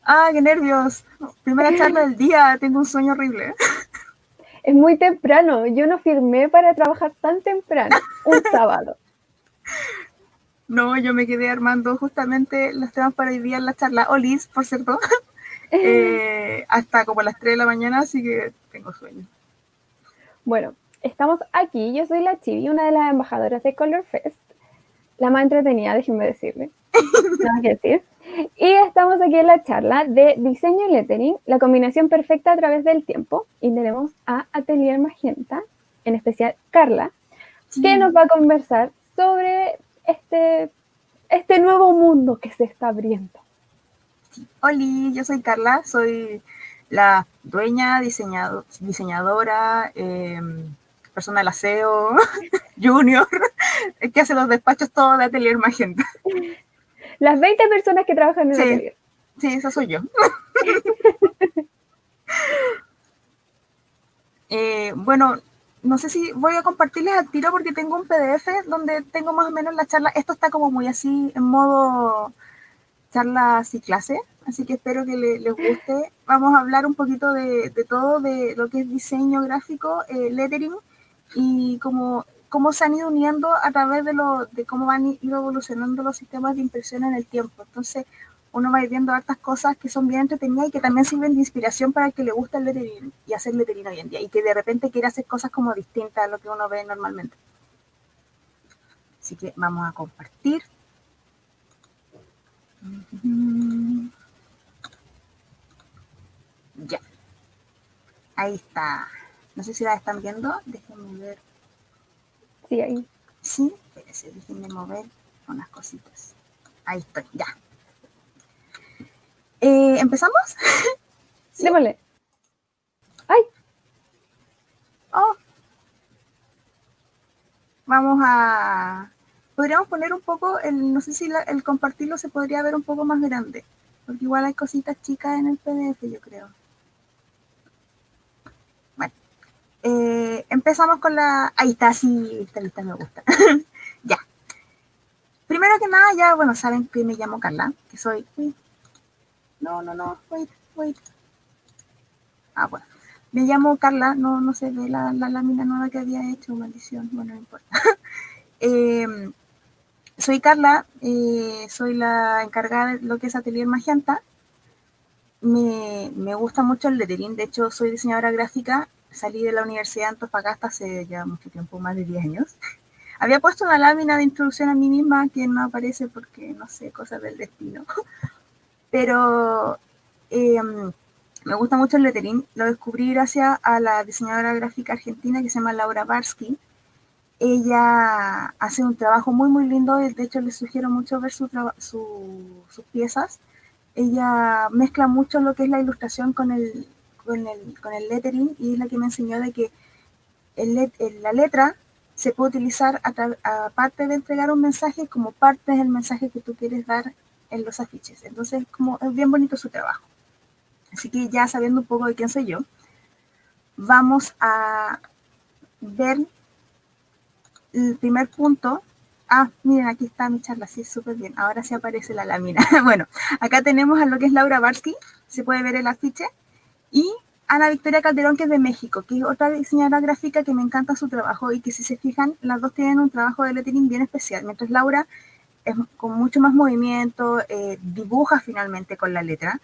Ah, qué nervios. Primera charla del día, tengo un sueño horrible. Es muy temprano. Yo no firmé para trabajar tan temprano, un sábado. No, yo me quedé armando justamente los temas para hoy día en la charla. Olis, por cierto. Hasta como las 3 de la mañana, así que tengo sueño. Bueno, estamos aquí. Yo soy la Chibi, una de las embajadoras de Color Fest. La más entretenida, déjenme decirle. Nada que decir. Y estamos aquí en la charla de diseño y lettering, la combinación perfecta a través del tiempo. Y tenemos a Atelier Magenta, en especial Carla, que Sí. nos va a conversar sobre este nuevo mundo que se está abriendo. Oli, yo soy Carla, soy la dueña, diseñadora, persona del aseo, junior, que hace los despachos todos de Atelier Magenta. Las 20 personas que trabajan en el Sí, atelier. sí, esa soy yo. Bueno, no sé si voy a compartirles al tiro porque tengo un PDF donde tengo más o menos la charla. Esto está como muy así en modo charla y clase, así que espero que les guste. Vamos a hablar un poquito de todo, de lo que es diseño gráfico, lettering y cómo se han ido uniendo a través de cómo han ido evolucionando los sistemas de impresión en el tiempo. Entonces, uno va a ir viendo hartas cosas que son bien entretenidas y que también sirven de inspiración para el que le gusta el lettering y hacer lettering hoy en día y que de repente quiere hacer cosas como distintas a lo que uno ve normalmente. Así que vamos a compartir. Ya, ahí está. No sé si la están viendo. Déjenme ver. Sí, ahí. Sí, espérense, déjenme mover unas cositas. Ahí estoy, ya. ¿Empezamos? ¿Sí? Démosle. ¡Ay! Oh, vamos a... Podríamos poner un poco, no sé si el compartirlo se podría ver un poco más grande, porque igual hay cositas chicas en el PDF, yo creo. Bueno, empezamos con la... Ahí está, sí, esta lista me gusta. Ya. Primero que nada, ya, bueno, saben que me llamo Carla, que soy... No, wait. Ah, bueno. Me llamo Carla, no se ve la lámina nueva que había hecho, maldición, bueno, no importa. eh, Soy Carla, soy la encargada de lo que es Atelier Magenta. Me gusta mucho el lettering, de hecho soy diseñadora gráfica, salí de la Universidad de Antofagasta hace ya mucho tiempo, más de 10 años. Había puesto una lámina de introducción a mí misma que no aparece porque, no sé, cosas del destino. Pero me gusta mucho el lettering, lo descubrí gracias a la diseñadora gráfica argentina que se llama Laura Barsky. Ella hace un trabajo muy lindo, de hecho les sugiero mucho ver sus piezas. Ella mezcla mucho lo que es la ilustración con el lettering y es la que me enseñó de que la letra se puede utilizar aparte de entregar un mensaje como parte del mensaje que tú quieres dar en los afiches. Entonces como es bien bonito su trabajo. Así que ya sabiendo un poco de quién soy yo, vamos a ver el primer punto. Ah, miren, aquí está mi charla, sí, súper bien. Ahora sí aparece la lámina. Bueno, acá tenemos a lo que es Laura Barsky, se puede ver el afiche, y Ana Victoria Calderón, que es de México, que es otra diseñadora gráfica que me encanta su trabajo y que si se fijan, las dos tienen un trabajo de lettering bien especial, mientras Laura es con mucho más movimiento, dibuja finalmente con la letra.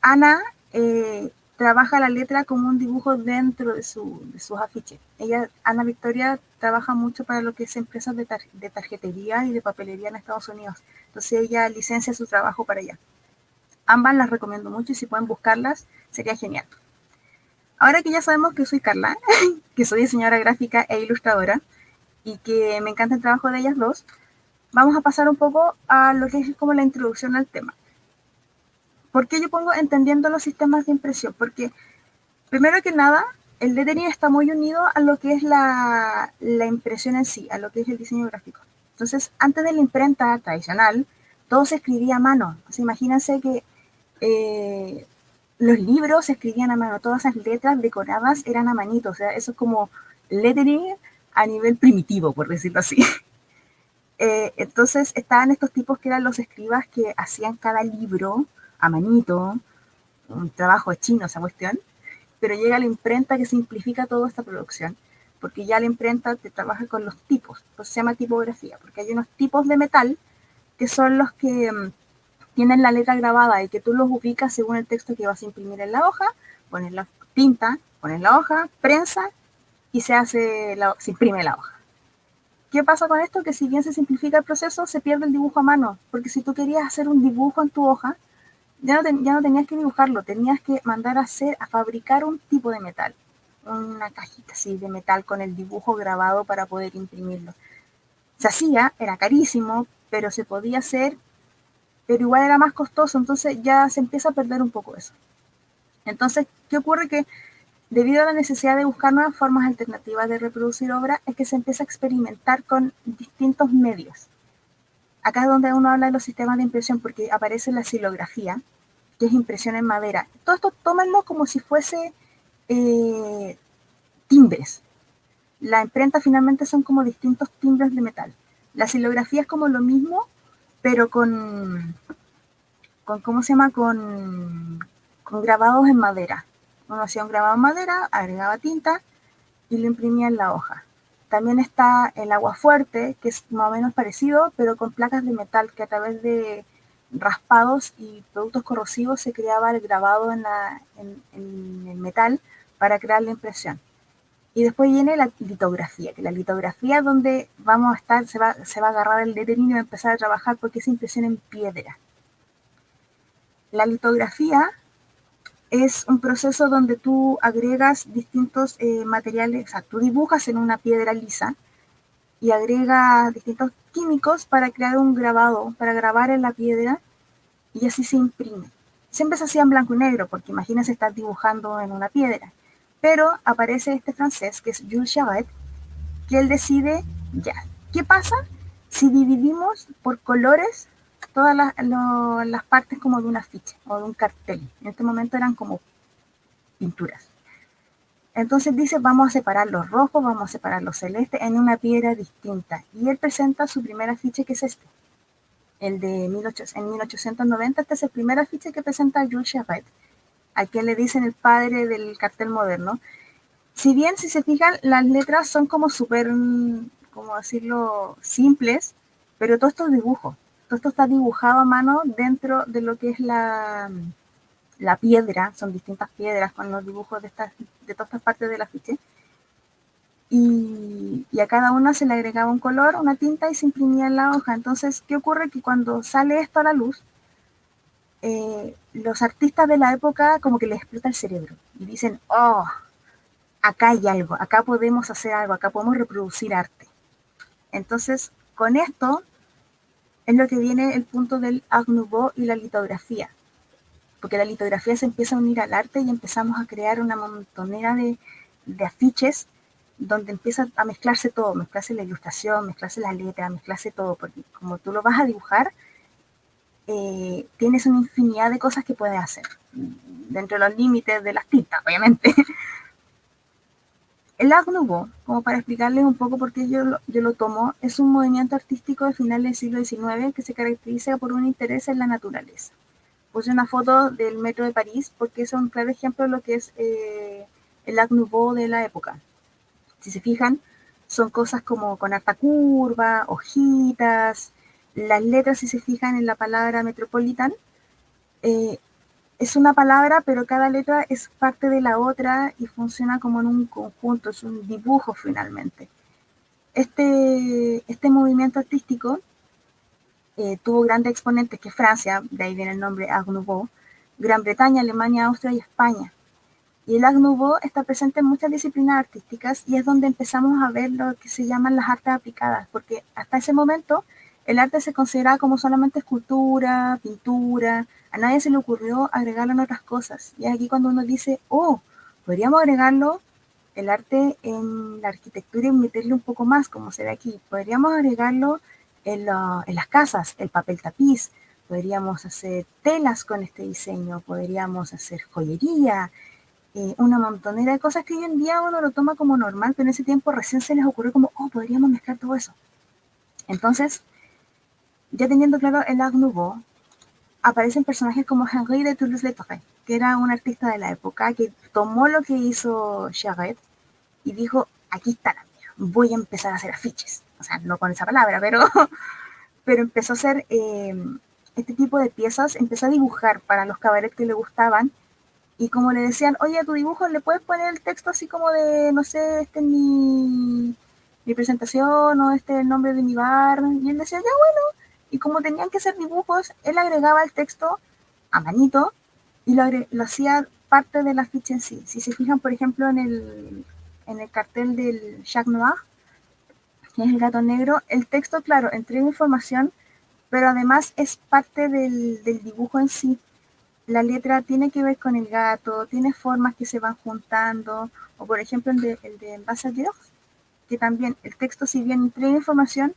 Ana trabaja la letra como un dibujo dentro de sus afiches. Ana Victoria, trabaja mucho para lo que es empresas de tarjetería y de papelería en Estados Unidos. Entonces ella licencia su trabajo para allá. Ambas las recomiendo mucho y si pueden buscarlas, sería genial. Ahora que ya sabemos que soy Carla, que soy diseñadora gráfica e ilustradora y que me encanta el trabajo de ellas dos, vamos a pasar un poco a lo que es como la introducción al tema. ¿Por qué yo pongo entendiendo los sistemas de impresión? Porque primero que nada, el lettering está muy unido a lo que es la impresión en sí, a lo que es el diseño gráfico. Entonces, antes de la imprenta tradicional, todo se escribía a mano. O sea, imagínense que los libros se escribían a mano, todas esas letras decoradas eran a manito. O sea, eso es como lettering a nivel primitivo, por decirlo así. Entonces estaban estos tipos que eran los escribas que hacían cada libro a manito, un trabajo chino esa cuestión, pero llega la imprenta que simplifica toda esta producción, porque ya la imprenta te trabaja con los tipos, pues se llama tipografía, porque hay unos tipos de metal que son los que tienen la letra grabada y que tú los ubicas según el texto que vas a imprimir en la hoja, pones la tinta, pones la hoja, prensa y se imprime la hoja. ¿Qué pasa con esto? Que si bien se simplifica el proceso, se pierde el dibujo a mano, porque si tú querías hacer un dibujo en tu hoja, ya no tenías que dibujarlo, tenías que mandar a fabricar un tipo de metal, una cajita así de metal con el dibujo grabado para poder imprimirlo. Se hacía, era carísimo, pero se podía hacer, pero igual era más costoso, entonces ya se empieza a perder un poco eso. Entonces, ¿qué ocurre? Que debido a la necesidad de buscar nuevas formas alternativas de reproducir obra, es que se empieza a experimentar con distintos medios. Acá es donde uno habla de los sistemas de impresión, porque aparece la silografía, que es impresión en madera. Todo esto tómenlo como si fuese timbres. La imprenta finalmente son como distintos timbres de metal. La silografía es como lo mismo, pero ¿cómo se llama? Con grabados en madera. Uno hacía un grabado en madera, agregaba tinta y lo imprimía en la hoja. También está el agua fuerte, que es más o menos parecido, pero con placas de metal que a través de raspados y productos corrosivos se creaba el grabado en el metal para crear la impresión. Y después viene la litografía, que la litografía es donde vamos a estar, se va a agarrar el determinio y va a empezar a trabajar porque es impresión en piedra. La litografía es un proceso donde tú agregas distintos materiales, o sea, tú dibujas en una piedra lisa y agregas distintos químicos para crear un grabado, para grabar en la piedra y así se imprime. Siempre se hacía en blanco y negro, porque imagínense estar dibujando en una piedra. Pero aparece este francés, que es Jules Chabat, que él decide, ya, ¿qué pasa si dividimos por colores todas las partes como de un afiche o de un cartel? En este momento eran como pinturas. Entonces dice, vamos a separar los rojos, vamos a separar los celestes en una piedra distinta. Y él presenta su primer afiche, que es este, el de en 1890. Este es el primer afiche que presenta Jules Chabat, a quien le dicen el padre del cartel moderno. Si bien, si se fijan, las letras son como súper, ¿cómo decirlo?, simples, pero todo esto es dibujo. Todo esto está dibujado a mano dentro de lo que es la piedra. Son distintas piedras con los dibujos de todas estas partes del afiche. Y a cada una se le agregaba un color, una tinta y se imprimía en la hoja. Entonces, ¿qué ocurre? Que cuando sale esto a la luz, los artistas de la época como que les explota el cerebro y dicen, oh, acá hay algo, acá podemos hacer algo, acá podemos reproducir arte. Entonces, con esto es lo que viene el punto del Art Nouveau y la litografía, porque la litografía se empieza a unir al arte y empezamos a crear una montonera de afiches donde empieza a mezclarse todo, mezclarse la ilustración, mezclarse las letras, mezclarse todo, porque como tú lo vas a dibujar, tienes una infinidad de cosas que puedes hacer, dentro de los límites de las tintas, obviamente. El Art Nouveau, como para explicarles un poco por qué yo lo tomo, es un movimiento artístico de finales del siglo XIX que se caracteriza por un interés en la naturaleza. Puse una foto del metro de París porque es un claro ejemplo de lo que es el Art Nouveau de la época. Si se fijan, son cosas como con harta curva, hojitas. Las letras, si se fijan en la palabra Metropolitan, es una palabra, pero cada letra es parte de la otra y funciona como en un conjunto, es un dibujo finalmente. Este movimiento artístico tuvo grandes exponentes, que Francia, de ahí viene el nombre Art Nouveau, Gran Bretaña, Alemania, Austria y España. Y el Art Nouveau está presente en muchas disciplinas artísticas y es donde empezamos a ver lo que se llaman las artes aplicadas, porque hasta ese momento el arte se consideraba como solamente escultura, pintura, a nadie se le ocurrió agregarlo en otras cosas. Y es aquí cuando uno dice, oh, podríamos agregarlo el arte en la arquitectura y meterle un poco más, como se ve aquí. Podríamos agregarlo en las casas, el papel tapiz, podríamos hacer telas con este diseño, podríamos hacer joyería, una montonera de cosas que hoy en día uno lo toma como normal, pero en ese tiempo recién se les ocurrió como, oh, podríamos mezclar todo eso. Entonces, ya teniendo claro el Art Nouveau, aparecen personajes como Henri de Toulouse-Lautrec, que era un artista de la época que tomó lo que hizo Charette y dijo, aquí está la mía, voy a empezar a hacer afiches. O sea, no con esa palabra, pero empezó a hacer este tipo de piezas, empezó a dibujar para los cabarets que le gustaban. Y como le decían, oye, a tu dibujo le puedes poner el texto así como de, no sé, este es mi presentación o este es el nombre de mi bar. Y él decía, ya bueno. Y como tenían que ser dibujos, él agregaba el texto a manito y lo hacía parte de la ficha en sí. Si se fijan, por ejemplo, en el cartel del Jacques Noir, que es el gato negro, el texto, claro, entrega información, pero además es parte del dibujo en sí. La letra tiene que ver con el gato, tiene formas que se van juntando, o por ejemplo el de Ambassadeurs, que también el texto, si bien entrega información,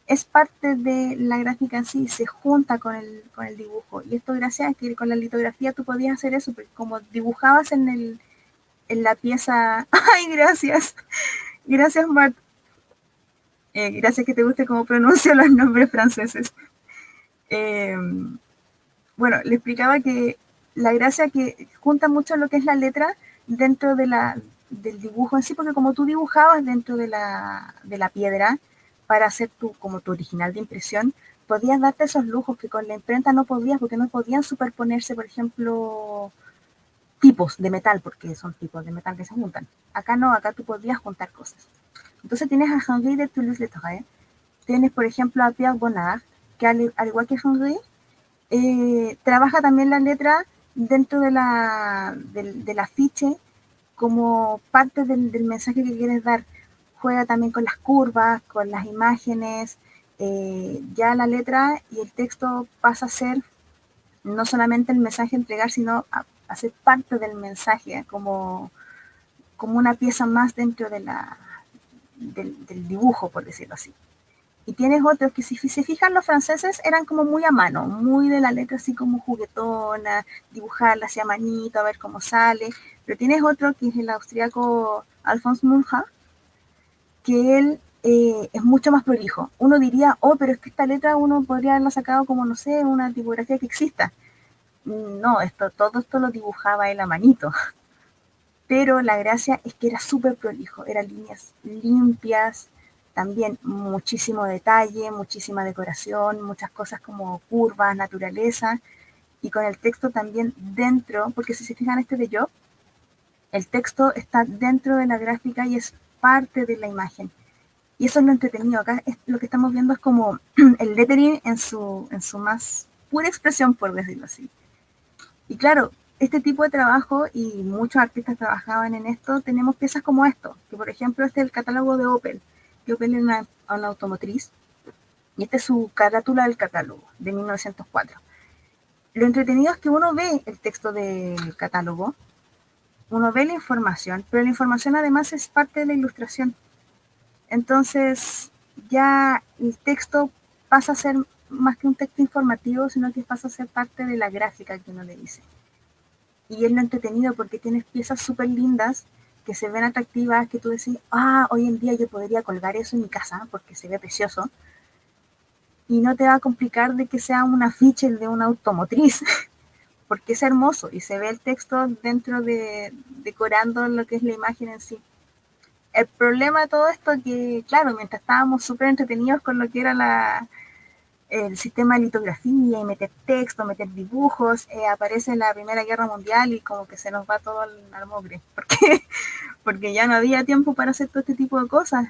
es parte de la gráfica en sí, se junta con el dibujo. Y esto gracias a que con la litografía tú podías hacer eso, porque como dibujabas en la pieza... ¡Ay, gracias! Gracias, Mart. Gracias que te guste cómo pronuncio los nombres franceses. Eh, bueno, le explicaba que la gracia que junta mucho lo que es la letra dentro del dibujo en sí, porque como tú dibujabas dentro de la piedra para hacer como tu original de impresión, podías darte esos lujos que con la imprenta no podías, porque no podían superponerse, por ejemplo, tipos de metal, porque son tipos de metal que se juntan. Acá no, acá tú podías juntar cosas. Entonces tienes a Henri de Toulouse-Lautrec, tienes, por ejemplo, a Pierre Bonnard, que al igual que Henri, trabaja también la letra dentro del afiche como parte del mensaje que quieres dar. Juega también con las curvas, con las imágenes. Ya la letra y el texto pasa a ser no solamente el mensaje a entregar, sino a ser parte del mensaje, como una pieza más dentro del dibujo, por decirlo así. Y tienes otros que si se fijan los franceses eran como muy a mano, muy de la letra así como juguetona, dibujarla hacia manito, a ver cómo sale. Pero tienes otro que es el austriaco Alphonse Mucha, que él es mucho más prolijo. Uno diría, oh, pero es que esta letra uno podría haberla sacado como, no sé, una tipografía que exista. No, todo esto lo dibujaba él a manito. Pero la gracia es que era súper prolijo, eran líneas limpias, también muchísimo detalle, muchísima decoración, muchas cosas como curvas, naturaleza, y con el texto también dentro, porque si se fijan este de Job, el texto está dentro de la gráfica y es parte de la imagen. Y eso es lo entretenido. Acá lo que estamos viendo es como el lettering en su más pura expresión, por decirlo así. Y claro, este tipo de trabajo, y muchos artistas trabajaban en esto, tenemos piezas como esto, que por ejemplo este es el catálogo de Opel, que Opel es una automotriz, y esta es su carátula del catálogo, de 1904. Lo entretenido es que uno ve el texto del catálogo, uno ve la información, pero la información además es parte de la ilustración. Entonces, ya el texto pasa a ser más que un texto informativo, sino que pasa a ser parte de la gráfica que uno le dice. Y es lo entretenido porque tienes piezas súper lindas que se ven atractivas, que tú decís, hoy en día yo podría colgar eso en mi casa porque se ve precioso. Y no te va a complicar de que sea un afiche de una automotriz, porque es hermoso y se ve el texto dentro decorando lo que es la imagen en sí. El problema de todo esto es que, claro, mientras estábamos súper entretenidos con lo que era el sistema de litografía y meter texto, meter dibujos, aparece la Primera Guerra Mundial y como que se nos va todo al mogre, porque ya no había tiempo para hacer todo este tipo de cosas.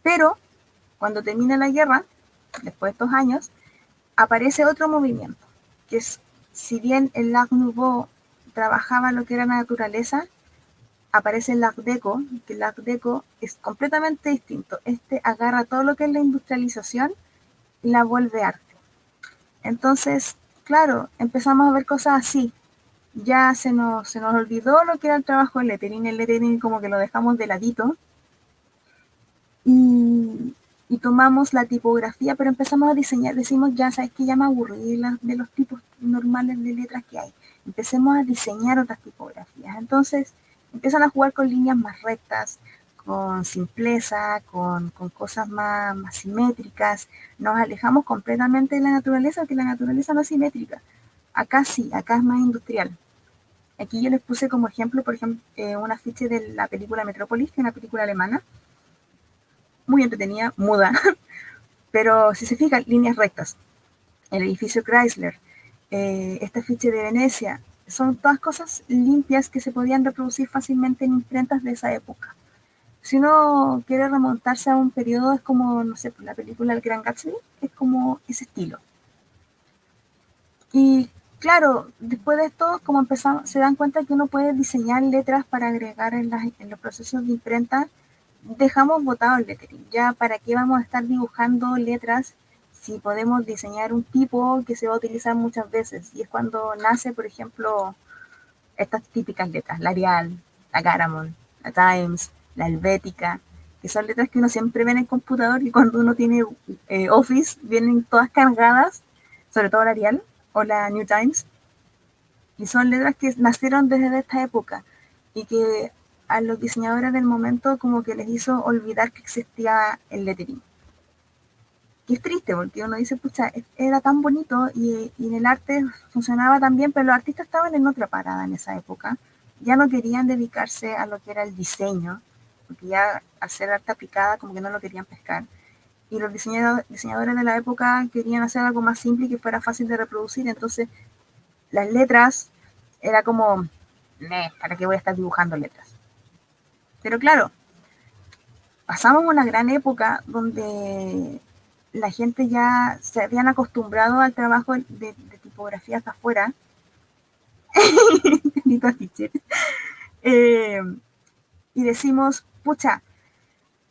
Pero cuando termina la guerra, después de estos años, aparece otro movimiento, que es, si bien el Art Nouveau trabajaba lo que era la naturaleza, aparece el Art Deco, que el Art Deco es completamente distinto. Este agarra todo lo que es la industrialización y la vuelve arte. Entonces, claro, empezamos a ver cosas así. Ya se nos olvidó lo que era el trabajo del lettering. El lettering como que lo dejamos de ladito. Y tomamos la tipografía, pero empezamos a diseñar. Decimos, ya sabes que ya me aburrí de los tipos normales de letras que hay. Empecemos a diseñar otras tipografías. Entonces, empiezan a jugar con líneas más rectas, con simpleza, con cosas más simétricas. Nos alejamos completamente de la naturaleza, porque la naturaleza no es simétrica. Acá sí, acá es más industrial. Aquí yo les puse como ejemplo, por ejemplo, un afiche de la película Metrópolis, que es una película alemana, muy entretenida, muda, pero si se fijan, líneas rectas. El edificio Chrysler, este afiche de Venecia, son todas cosas limpias que se podían reproducir fácilmente en imprentas de esa época. Si uno quiere remontarse a un periodo, es como, no sé, la película El Gran Gatsby, es como ese estilo. Y claro, después de esto, como empezamos, se dan cuenta que uno puede diseñar letras para agregar en los procesos de imprenta. Dejamos botado el lettering. Ya, ¿para qué vamos a estar dibujando letras si podemos diseñar un tipo que se va a utilizar muchas veces? Y es cuando nace, por ejemplo, estas típicas letras, la Arial, la Garamond, la Times, la Helvética, que son letras que uno siempre ve en el computador y cuando uno tiene Office vienen todas cargadas, sobre todo la Arial o la New Times, y son letras que nacieron desde esta época y que a los diseñadores del momento como que les hizo olvidar que existía el lettering. Y es triste porque uno dice, pucha, era tan bonito y en el arte funcionaba tan bien, pero los artistas estaban en otra parada en esa época. Ya no querían dedicarse a lo que era el diseño, porque ya al ser arte aplicada como que no lo querían pescar. Y los diseñadores de la época querían hacer algo más simple y que fuera fácil de reproducir. Entonces, las letras era como, ¿para qué voy a estar dibujando letras? Pero claro, pasamos una gran época donde la gente ya se habían acostumbrado al trabajo de tipografía hasta afuera. Y decimos, pucha,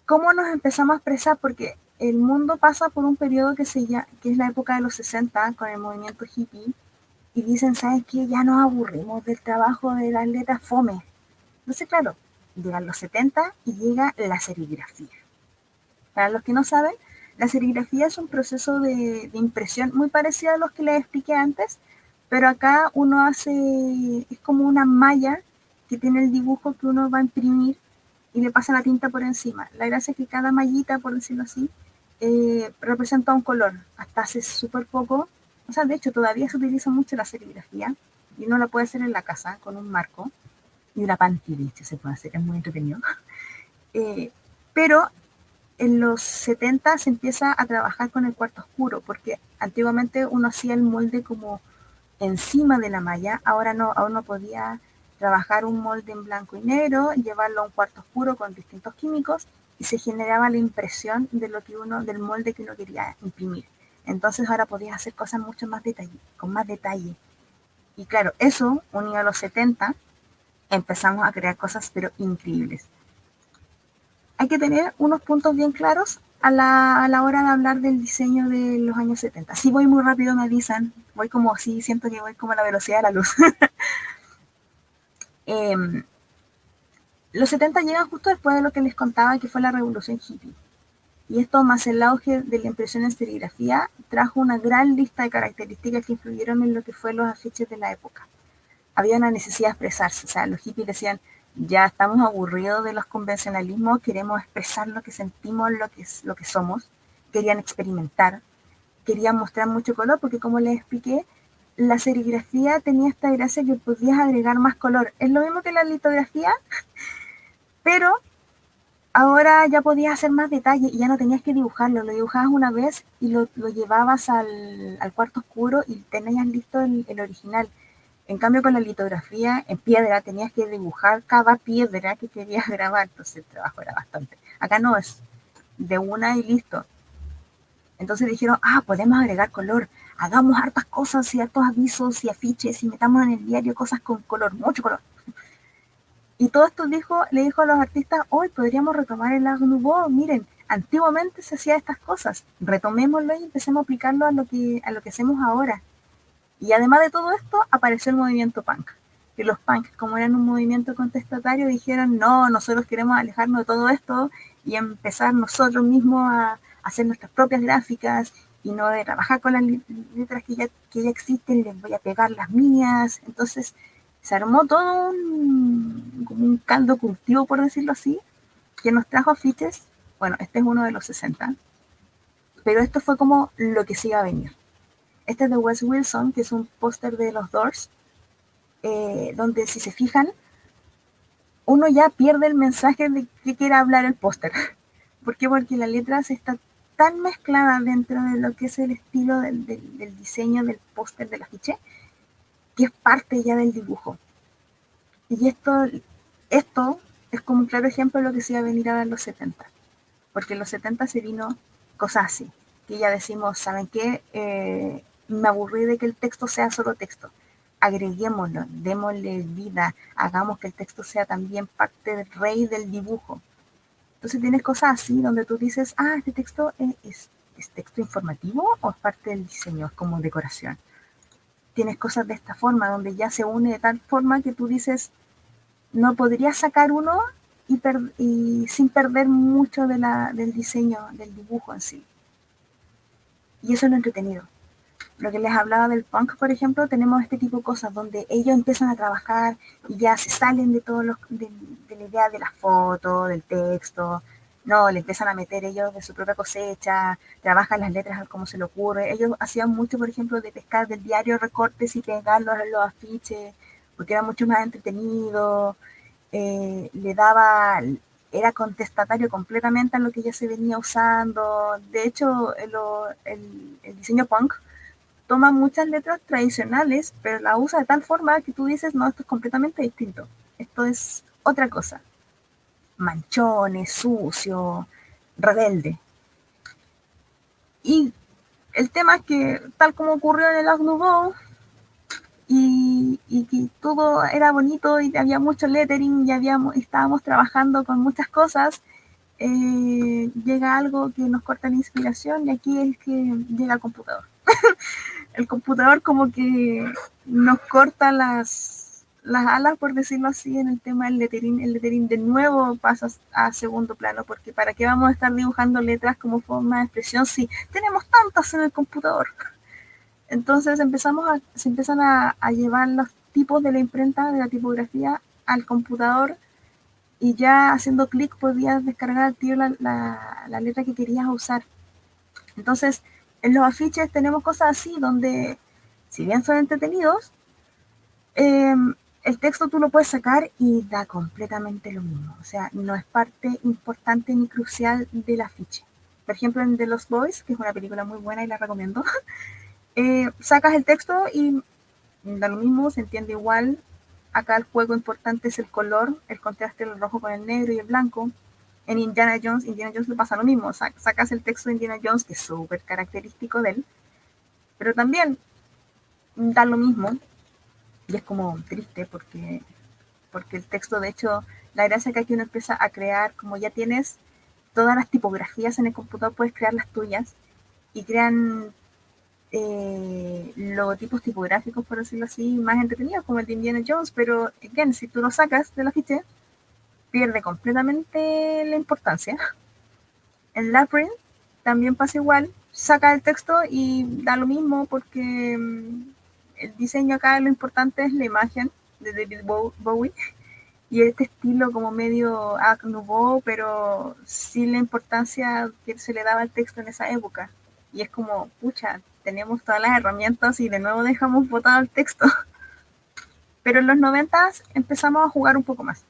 ¿cómo nos empezamos a expresar? Porque el mundo pasa por un periodo que es la época de los 60 con el movimiento hippie, y dicen, ¿sabes qué? Ya nos aburrimos del trabajo de las letras fome. Entonces, claro, llegan los 70 y llega la serigrafía. Para los que no saben, la serigrafía es un proceso de impresión muy parecido a los que les expliqué antes, pero acá uno hace, es como una malla que tiene el dibujo que uno va a imprimir y le pasa la tinta por encima. La gracia es que cada mallita, por decirlo así, representa un color. Hasta hace súper poco, o sea, de hecho todavía se utiliza mucho la serigrafía y uno la puede hacer en la casa con un marco y una panty, de hecho, se puede hacer, es muy entretenido. Pero en los 70 se empieza a trabajar con el cuarto oscuro, porque antiguamente uno hacía el molde como encima de la malla, ahora no, aún no podía trabajar un molde en blanco y negro, llevarlo a un cuarto oscuro con distintos químicos y se generaba la impresión de lo que del molde que uno quería imprimir. Entonces ahora podías hacer cosas mucho más con más detalle. Y claro, eso, unido a los 70, empezamos a crear cosas pero increíbles. Hay que tener unos puntos bien claros a la hora de hablar del diseño de los años 70. Si voy muy rápido me avisan, voy como así, siento que voy como a la velocidad de la luz. Los 70 llegan justo después de lo que les contaba que fue la revolución hippie. Y esto más el auge de la impresión en serigrafía trajo una gran lista de características que influyeron en lo que fue los afiches de la época. Había una necesidad de expresarse, o sea, los hippies decían, ya estamos aburridos de los convencionalismos, queremos expresar lo que sentimos, lo que somos, querían experimentar, querían mostrar mucho color, porque como les expliqué, la serigrafía tenía esta gracia que podías agregar más color. Es lo mismo que la litografía, pero ahora ya podías hacer más detalle y ya no tenías que dibujarlo, lo dibujabas una vez y lo llevabas al cuarto oscuro y tenías listo el original. En cambio, con la litografía en piedra tenías que dibujar cada piedra que querías grabar, entonces el trabajo era bastante. Acá no, es de una y listo. Entonces dijeron, podemos agregar color, hagamos hartas cosas y hartos avisos y afiches y metamos en el diario cosas con color, mucho color. Y todo esto le dijo a los artistas, hoy podríamos retomar el Art Nouveau, miren, antiguamente se hacía estas cosas, retomémoslo y empecemos a aplicarlo a lo que hacemos ahora. Y además de todo esto, apareció el movimiento punk. Que los punks, como eran un movimiento contestatario, dijeron, no, nosotros queremos alejarnos de todo esto y empezar nosotros mismos a hacer nuestras propias gráficas y no de trabajar con las letras que ya existen, les voy a pegar las mías. Entonces se armó todo como un caldo cultivo, por decirlo así, que nos trajo afiches, bueno, este es uno de los 60, pero esto fue como lo que se iba a venir. Este es de Wes Wilson, que es un póster de los Doors, donde si se fijan, uno ya pierde el mensaje de qué quiere hablar el póster. ¿Por qué? Porque la letra se está tan mezclada dentro de lo que es el estilo del diseño del póster del afiche, que es parte ya del dibujo. Y esto es como un claro ejemplo de lo que se iba a venir ahora en los 70. Porque en los 70 se vino cosas así, que ya decimos, ¿saben qué? Me aburrí de que el texto sea solo texto. Agreguémoslo, démosle vida, hagamos que el texto sea también parte del rey del dibujo. Entonces tienes cosas así donde tú dices, este texto es texto informativo o es parte del diseño, es como decoración. Tienes cosas de esta forma, donde ya se une de tal forma que tú dices, no podrías sacar uno y sin perder mucho del diseño, del dibujo en sí. Y eso es lo entretenido. Lo que les hablaba del punk, por ejemplo, tenemos este tipo de cosas donde ellos empiezan a trabajar y ya se salen de de la idea de la foto, del texto, no, le empiezan a meter ellos de su propia cosecha, trabajan las letras como se le ocurre. Ellos hacían mucho, por ejemplo, de pescar del diario recortes y pegarlos en los afiches, porque era mucho más entretenido, le daba, era contestatario completamente a lo que ya se venía usando. De hecho, el diseño punk toma muchas letras tradicionales, pero la usa de tal forma que tú dices, no, esto es completamente distinto. Esto es otra cosa. Manchones, sucio, rebelde. Y el tema es que, tal como ocurrió en el Art Nouveau, y que todo era bonito y había mucho lettering y estábamos trabajando con muchas cosas, llega algo que nos corta la inspiración y aquí es que llega el computador. El computador como que nos corta las alas, por decirlo así, en el tema del lettering. El lettering de nuevo pasa a segundo plano, porque ¿para qué vamos a estar dibujando letras como forma de expresión si tenemos tantas en el computador? Entonces se empiezan a llevar los tipos de la imprenta, de la tipografía, al computador y ya haciendo clic podías descargar al tiro la letra que querías usar. Entonces, en los afiches tenemos cosas así donde, si bien son entretenidos, el texto tú lo puedes sacar y da completamente lo mismo. O sea, no es parte importante ni crucial del afiche. Por ejemplo, en The Lost Boys, que es una película muy buena y la recomiendo, sacas el texto y da lo mismo, se entiende igual. Acá el juego importante es el color, el contraste del rojo con el negro y el blanco. En Indiana Jones le pasa lo mismo. Sacas el texto de Indiana Jones, que es súper característico de él, pero también da lo mismo. Y es como triste porque el texto, de hecho, la gracia que aquí uno empieza a crear, como ya tienes todas las tipografías en el computador, puedes crear las tuyas y crean logotipos tipográficos, por decirlo así, más entretenidos, como el de Indiana Jones, pero, again, si tú lo sacas de la ficha, pierde completamente la importancia. En Labyrinth también pasa igual, saca el texto y da lo mismo porque el diseño acá lo importante es la imagen de David Bowie y este estilo como medio Art Nouveau, pero sin la importancia que se le daba al texto en esa época. Y es como, pucha, tenemos todas las herramientas y de nuevo dejamos botado el texto. Pero en los 90 empezamos a jugar un poco más.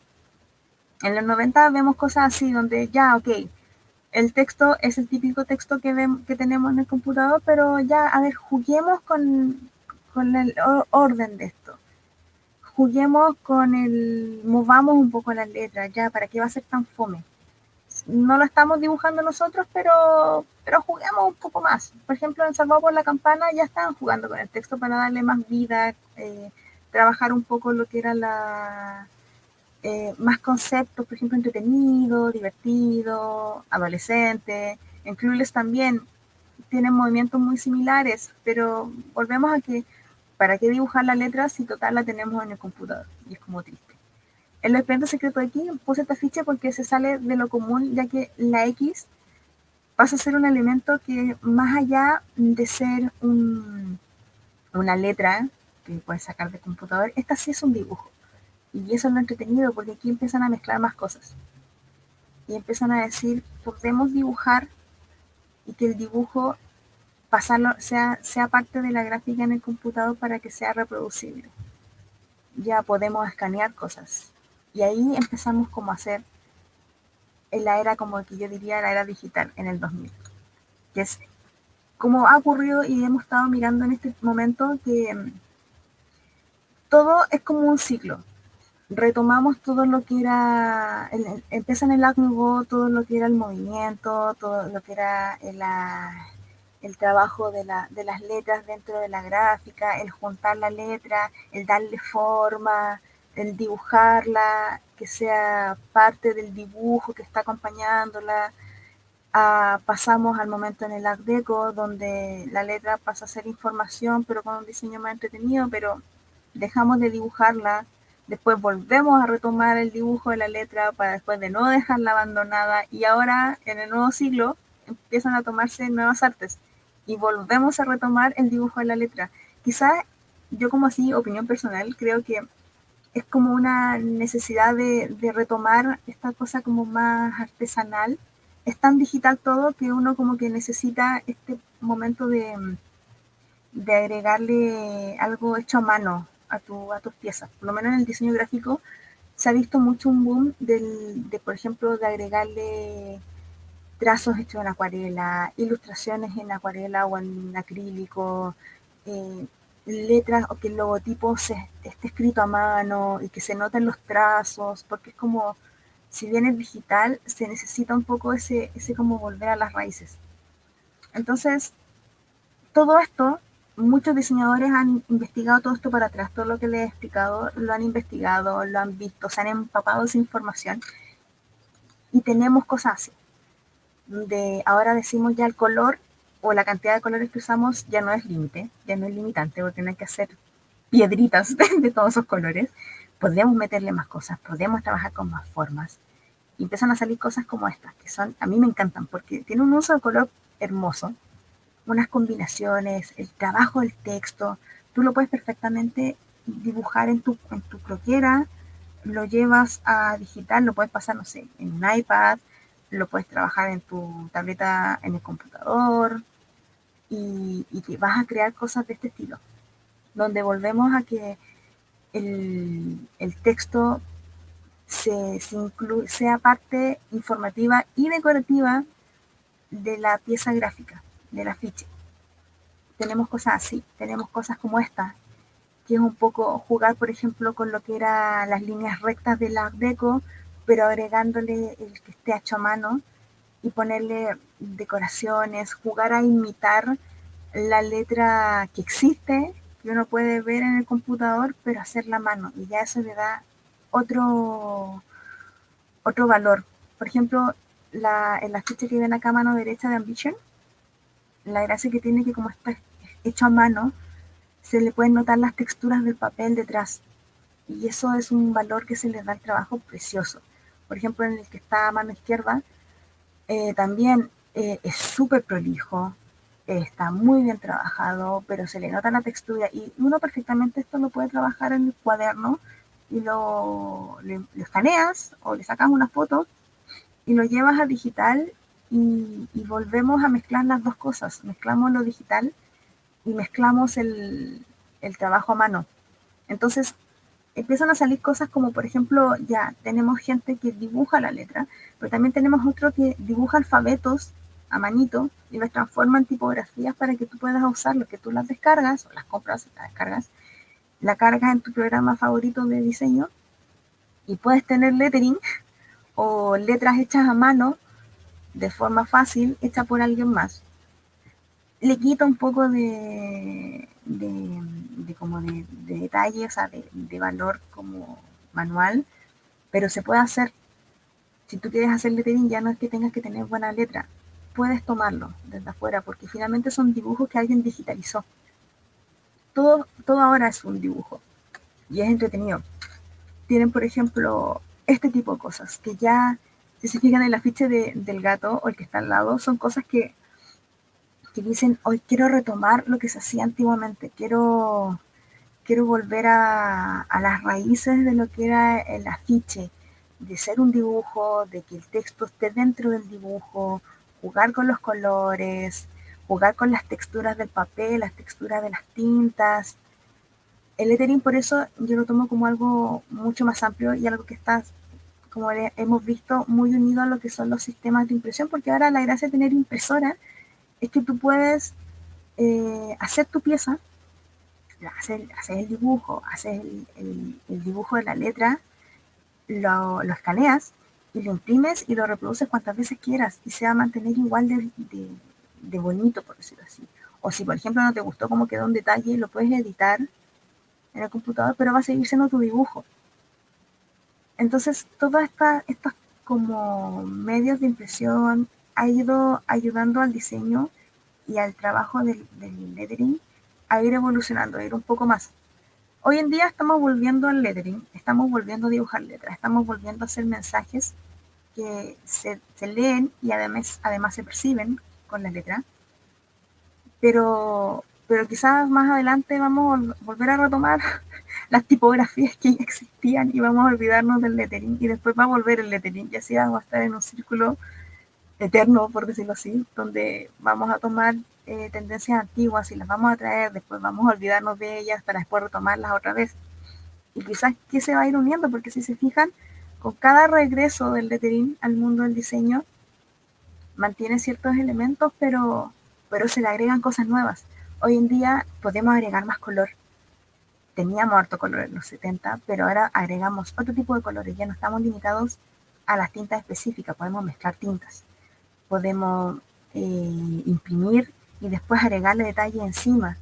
En los 90 vemos cosas así donde ya, ok, el texto es el típico texto que tenemos en el computador, pero ya, a ver, juguemos con el orden de esto. Juguemos movamos un poco las letras, ya, ¿para qué va a ser tan fome? No lo estamos dibujando nosotros, pero juguemos un poco más. Por ejemplo, en Salvado por la Campana ya estaban jugando con el texto para darle más vida, trabajar un poco lo que era más conceptos, por ejemplo, entretenido, divertido, adolescente. En Clueless también tienen movimientos muy similares, pero volvemos a que ¿para qué dibujar la letra si total la tenemos en el computador? Y es como triste. En los expedientes secretos de aquí puse esta ficha porque se sale de lo común, ya que la X pasa a ser un elemento que más allá de ser una letra que puedes sacar del computador, esta sí es un dibujo. Y eso es lo entretenido porque aquí empiezan a mezclar más cosas. y empiezan a decir, podemos dibujar y que el dibujo pasarlo, sea parte de la gráfica en el computador para que sea reproducible. Ya podemos escanear cosas. Y ahí empezamos como a hacer en la era, como que yo diría, la era digital en el 2000. Que es como ha ocurrido y hemos estado mirando en este momento que todo es como un ciclo. Retomamos todo lo que era, empieza en el Art Nouveau, todo lo que era el movimiento, todo lo que era el trabajo de las letras dentro de la gráfica, el juntar la letra, el darle forma, el dibujarla, que sea parte del dibujo que está acompañándola. Pasamos al momento en el Art Deco, donde la letra pasa a ser información, pero con un diseño más entretenido, pero dejamos de dibujarla, después volvemos a retomar el dibujo de la letra para después de no dejarla abandonada, y ahora en el nuevo siglo empiezan a tomarse nuevas artes y volvemos a retomar el dibujo de la letra. Quizás yo, como así, opinión personal, creo que es como una necesidad de retomar esta cosa como más artesanal. Es tan digital todo que uno como que necesita este momento de agregarle algo hecho a mano a tus piezas. Por lo menos en el diseño gráfico se ha visto mucho un boom por ejemplo, de agregarle trazos hechos en acuarela, ilustraciones en acuarela o en acrílico, eh, letras o que el logotipo esté escrito a mano y que se noten los trazos, porque es como, si bien es digital, se necesita un poco ese como volver a las raíces. Entonces, todo esto, muchos diseñadores han investigado todo esto para atrás, todo lo que les he explicado, lo han investigado, lo han visto, se han empapado de esa información y tenemos cosas así, donde ahora decimos ya el color o la cantidad de colores que usamos ya no es límite, ya no es limitante, porque no hay que hacer piedritas de todos esos colores. Podríamos meterle más cosas, podríamos trabajar con más formas. Y empiezan a salir cosas como estas, que son, a mí me encantan, porque tiene un uso de color hermoso, unas combinaciones, el trabajo del texto, tú lo puedes perfectamente dibujar en tu croquera, lo llevas a digital, lo puedes pasar, no sé, en un iPad, lo puedes trabajar en tu tableta, en el computador, y que vas a crear cosas de este estilo, donde volvemos a que el texto sea parte informativa y decorativa de la pieza gráfica, del afiche. Tenemos cosas así, tenemos cosas como esta, que es un poco jugar, por ejemplo, con lo que eran las líneas rectas del Art Deco, pero agregándole el que esté hecho a mano y ponerle decoraciones, jugar a imitar la letra que existe, que uno puede ver en el computador, pero hacerla a mano, y ya eso le da otro valor. Por ejemplo, en la ficha que ven acá a mano derecha de Ambition, la gracia que tiene que como está hecho a mano, se le pueden notar las texturas del papel detrás. Y eso es un valor que se le da al trabajo precioso. Por ejemplo, en el que está a mano izquierda, también es súper prolijo, está muy bien trabajado, pero se le nota la textura y uno perfectamente esto lo puede trabajar en el cuaderno y lo escaneas o le sacas una foto y lo llevas a digital y volvemos a mezclar las dos cosas. Mezclamos lo digital y mezclamos el trabajo a mano. Entonces empiezan a salir cosas como, por ejemplo, ya tenemos gente que dibuja la letra, pero también tenemos otro que dibuja alfabetos a manito y los transforma en tipografías para que tú puedas usarlo, que tú las descargas o las compras, las descargas, la cargas en tu programa favorito de diseño y puedes tener lettering o letras hechas a mano de forma fácil, hecha por alguien más. Le quita un poco como de detalle, o sea, de valor como manual, pero se puede hacer. Si tú quieres hacer lettering, ya no es que tengas que tener buena letra, puedes tomarlo desde afuera, porque finalmente son dibujos que alguien digitalizó. Todo ahora es un dibujo y es entretenido. Tienen, por ejemplo, este tipo de cosas, que ya, si se fijan en el afiche del gato o el que está al lado, son cosas que dicen, hoy quiero retomar lo que se hacía antiguamente, quiero volver a las raíces de lo que era el afiche, de ser un dibujo, de que el texto esté dentro del dibujo, jugar con los colores, jugar con las texturas del papel, las texturas de las tintas. El lettering por eso yo lo tomo como algo mucho más amplio y algo que está, como hemos visto, muy unido a lo que son los sistemas de impresión, porque ahora la gracia de tener impresora es que tú puedes hacer tu pieza, hacer el dibujo, hacer el dibujo de la letra, lo escaneas y lo imprimes y lo reproduces cuantas veces quieras y se va a mantener igual de bonito, por decirlo así. O si, por ejemplo, no te gustó cómo quedó un detalle, lo puedes editar en el computador, pero va a seguir siendo tu dibujo. Entonces, todas estas como medios de impresión ha ido ayudando al diseño y al trabajo del lettering a ir evolucionando, a ir un poco más. Hoy en día estamos volviendo al lettering, estamos volviendo a dibujar letras, estamos volviendo a hacer mensajes que se leen y además se perciben con la letra, pero quizás más adelante vamos a volver a retomar las tipografías que ya existían y vamos a olvidarnos del lettering y después va a volver el lettering y así vamos a estar en un círculo eterno, por decirlo así, donde vamos a tomar tendencias antiguas y las vamos a traer, después vamos a olvidarnos de ellas para después retomarlas otra vez. Y quizás que se va a ir uniendo, porque si se fijan, con cada regreso del lettering al mundo del diseño, mantiene ciertos elementos, pero se le agregan cosas nuevas. Hoy en día podemos agregar más color. Teníamos harto color en los 70, pero ahora agregamos otro tipo de colores. Ya no estamos limitados a las tintas específicas, podemos mezclar tintas. Podemos imprimir y después agregarle detalle encima.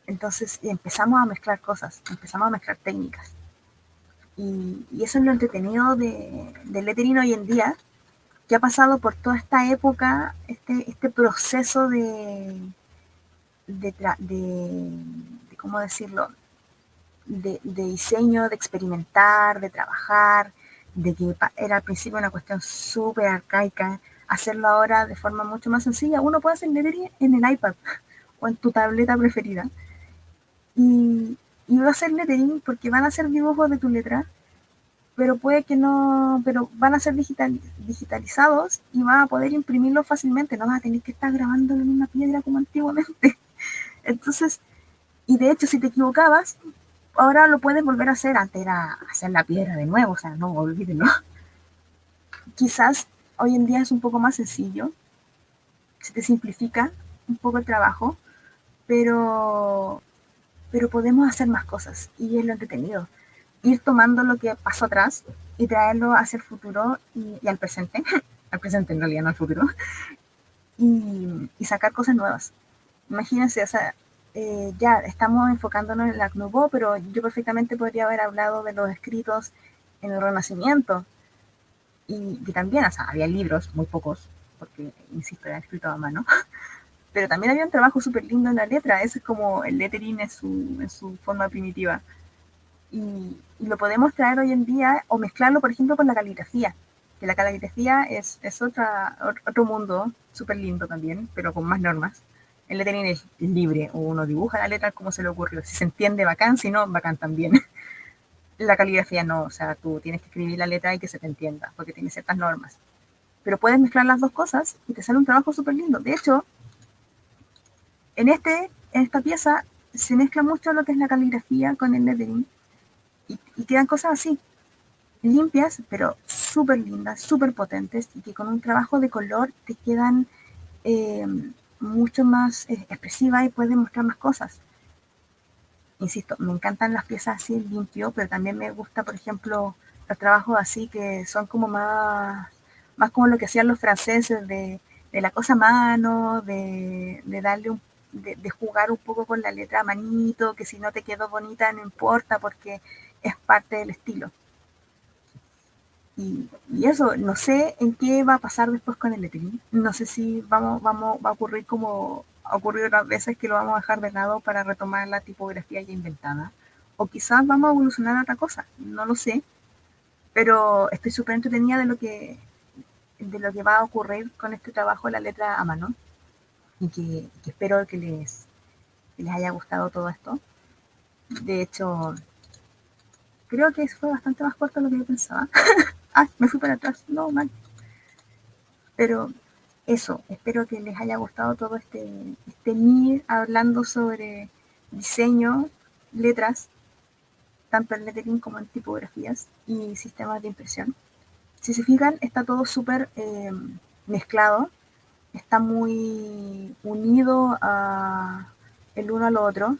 Entonces empezamos a mezclar cosas, empezamos a mezclar técnicas. Y eso es lo entretenido del lettering hoy en día, que ha pasado por toda esta época, este proceso de ¿cómo decirlo? De diseño, de experimentar, de trabajar, de que era al principio una cuestión súper arcaica, hacerlo ahora de forma mucho más sencilla. Uno puede hacer lettering en el iPad o en tu tableta preferida. Y va a ser lettering porque van a ser dibujos de tu letra, pero puede que no, pero van a ser digitalizados y vas a poder imprimirlos fácilmente, no vas a tener que estar grabándolo en una piedra como antiguamente. Entonces, y de hecho, si te equivocabas, ahora lo puedes volver a hacer. Antes era hacer la piedra de nuevo, o sea, no, olvídenlo. Quizás hoy en día es un poco más sencillo, se te simplifica un poco el trabajo, pero, pero podemos hacer más cosas y es lo entretenido. Ir tomando lo que pasó atrás y traerlo hacia el futuro y al presente, al presente en realidad, no al futuro, y sacar cosas nuevas. Imagínense, o sea, ya estamos enfocándonos en la Nouveau, pero yo perfectamente podría haber hablado de los escritos en el Renacimiento. Y también, o sea, había libros, muy pocos, porque, insisto, era escrito a mano, pero también había un trabajo súper lindo en la letra. Ese es como el lettering en su forma primitiva. Y lo podemos traer hoy en día o mezclarlo, por ejemplo, con la caligrafía, que la caligrafía es otro mundo súper lindo también, pero con más normas. El lettering es libre, uno dibuja la letra como se le ocurrió. Si se entiende, bacán, si no, bacán también. La caligrafía no, o sea, tú tienes que escribir la letra y que se te entienda, porque tiene ciertas normas. Pero puedes mezclar las dos cosas y te sale un trabajo súper lindo. De hecho, en esta pieza se mezcla mucho lo que es la caligrafía con el lettering y quedan cosas así, limpias, pero súper lindas, súper potentes y que con un trabajo de color te quedan eh, mucho más expresivas y puedes mostrar más cosas. Insisto, me encantan las piezas así limpio, pero también me gusta, por ejemplo, los trabajos así que son como más como lo que hacían los franceses de la cosa a mano, de darle de jugar un poco con la letra a manito, que si no te quedó bonita no importa porque es parte del estilo. Y eso, no sé en qué va a pasar después con el lettering. No sé si va a ocurrir como ha ocurrido otras veces que lo vamos a dejar de lado para retomar la tipografía ya inventada. O quizás vamos a evolucionar a otra cosa, no lo sé. Pero estoy súper entretenida de lo que va a ocurrir con este trabajo de la letra a mano. Y que espero que les haya gustado todo esto. De hecho, creo que fue bastante más corto de lo que yo pensaba. Me fui para atrás, no, mal. Pero eso, espero que les haya gustado todo este MIR hablando sobre diseño, letras, tanto en lettering como en tipografías y sistemas de impresión. Si se fijan, está todo súper mezclado, está muy unido el uno al otro.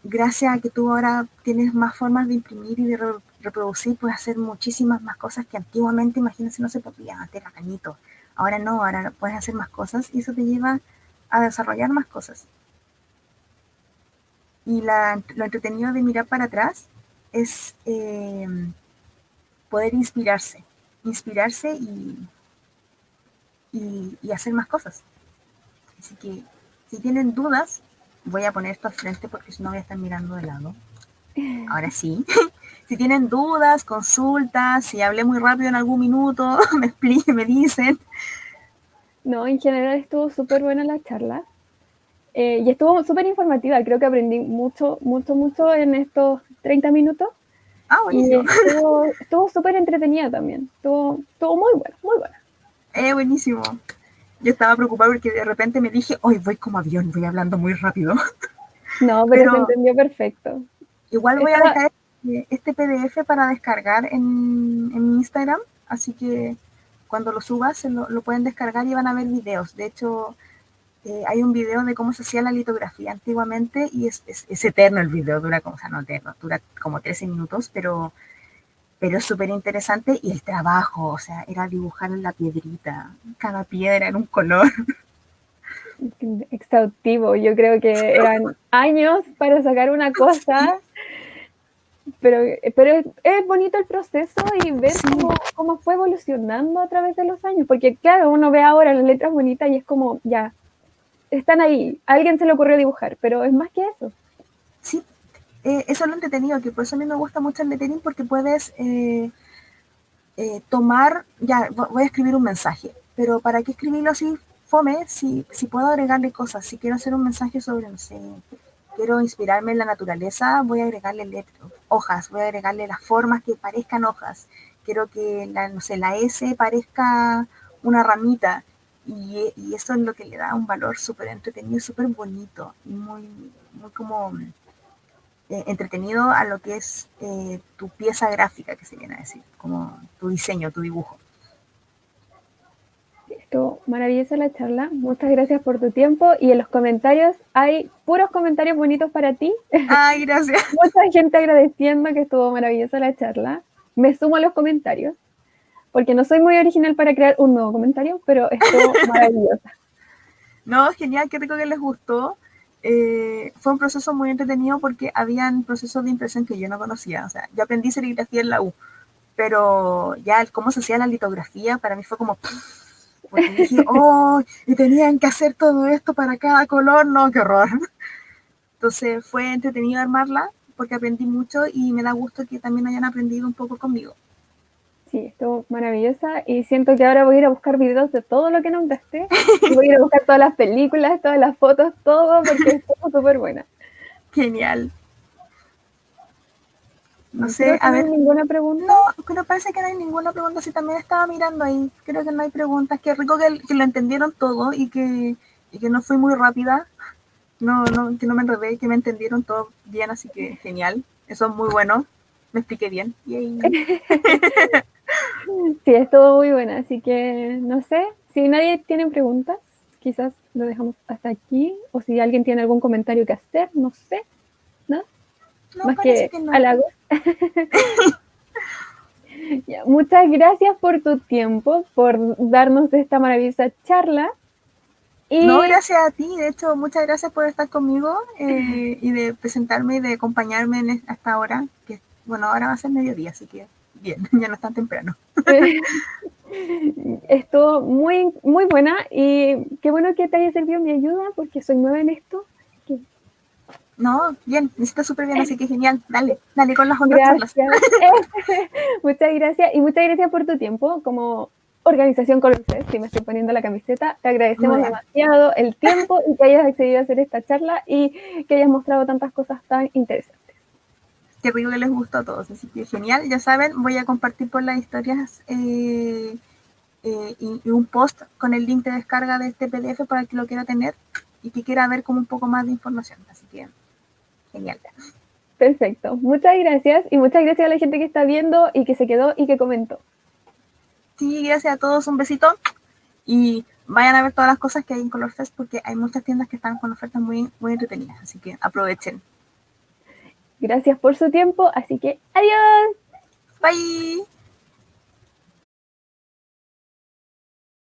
Gracias a que tú ahora tienes más formas de imprimir y de reproducir, puedes hacer muchísimas más cosas que antiguamente, imagínense, no se podía, antes era cañito. Ahora no, ahora puedes hacer más cosas y eso te lleva a desarrollar más cosas. Y lo entretenido de mirar para atrás es poder inspirarse y hacer más cosas. Así que si tienen dudas, voy a poner esto al frente porque si no voy a estar mirando de lado. Ahora sí. Si tienen dudas, consultas, si hablé muy rápido en algún minuto, me dicen. No, en general estuvo súper buena la charla. Y estuvo súper informativa. Creo que aprendí mucho en estos 30 minutos. Buenísimo. Y estuvo súper entretenida también. Estuvo muy buena, muy buena. Buenísimo. Yo estaba preocupada porque de repente me dije, hoy voy como avión, voy hablando muy rápido. No, pero se entendió perfecto. Igual voy a dejar este PDF para descargar en mi Instagram, así que cuando lo subas lo pueden descargar y van a ver videos. De hecho, hay un video de cómo se hacía la litografía antiguamente y es eterno el video, dura como 13 minutos, pero es súper interesante y el trabajo, o sea, era dibujar en la piedrita, cada piedra en un color. Exhaustivo, yo creo que eran años para sacar una cosa, pero es bonito el proceso y ver cómo fue evolucionando a través de los años, porque claro, uno ve ahora las letras bonitas y es como, ya, están ahí, a alguien se le ocurrió dibujar, pero es más que eso. Sí, eso es lo entretenido, que por eso a mí me gusta mucho el lettering, porque puedes tomar, ya, voy a escribir un mensaje, pero ¿para qué escribirlo así fome si puedo agregarle cosas? Si quiero hacer un mensaje sobre, no sé, quiero inspirarme en la naturaleza, voy a agregarle hojas, voy a agregarle las formas que parezcan hojas, quiero que la S parezca una ramita, y eso es lo que le da un valor súper entretenido, súper bonito, y muy como entretenido a lo que es tu pieza gráfica, que se viene a decir, como tu diseño, tu dibujo. Estuvo maravillosa la charla, muchas gracias por tu tiempo y en los comentarios hay puros comentarios bonitos para ti. Ay, gracias. Mucha gente agradeciendo que estuvo maravillosa la charla. Me sumo a los comentarios, porque no soy muy original para crear un nuevo comentario, pero estuvo maravillosa. No, genial, qué rico que les gustó. Fue un proceso muy entretenido porque habían procesos de impresión que yo no conocía. O sea, yo aprendí serigrafía en la U, pero ya el cómo se hacía la litografía para mí fue como... Porque dije, y tenían que hacer todo esto para cada color, no, qué horror. Entonces fue entretenido armarla porque aprendí mucho y me da gusto que también hayan aprendido un poco conmigo. Sí, estuvo maravillosa y siento que ahora voy a ir a buscar videos de todo lo que nombraste. Voy a ir a buscar todas las películas, todas las fotos, todo, porque estuvo súper buena. Genial. No sé, a ver. ¿No hay ninguna pregunta? No, pero parece que no hay ninguna pregunta. Sí, también estaba mirando ahí. Creo que no hay preguntas. Qué rico que lo entendieron todo y que no fui muy rápida. Que no me enredé, que me entendieron todo bien, así que genial. Eso es muy bueno. Me expliqué bien. Yay. Sí, estuvo muy buena, así que no sé, si nadie tiene preguntas, quizás lo dejamos hasta aquí, o si alguien tiene algún comentario que hacer, no sé, ¿no? Más que no. halagos. Ya, muchas gracias por tu tiempo, por darnos esta maravillosa charla. No, gracias a ti. De hecho, muchas gracias por estar conmigo y de presentarme y de acompañarme hasta ahora. Que, bueno, ahora va a ser mediodía, así que bien, ya no es tan temprano. Estuvo muy, muy buena y qué bueno que te haya servido mi ayuda porque soy nueva en esto. No, bien, me está súper bien, así que genial. Dale con las otras charlas. Muchas gracias y muchas gracias por tu tiempo. Como organización Color Fest, si me estoy poniendo la camiseta, te agradecemos demasiado el tiempo y que hayas accedido a hacer esta charla y que hayas mostrado tantas cosas tan interesantes. qué rico que les gustó a todos, así que genial. Ya saben, voy a compartir por las historias y un post con el link de descarga de este PDF para el que lo quiera tener y que quiera ver como un poco más de información. Así que genial. Perfecto. Muchas gracias y muchas gracias a la gente que está viendo y que se quedó y que comentó. Sí, gracias a todos, un besito y vayan a ver todas las cosas que hay en Color Fest porque hay muchas tiendas que están con ofertas muy, muy entretenidas, así que aprovechen. Gracias por su tiempo, así que adiós. Bye.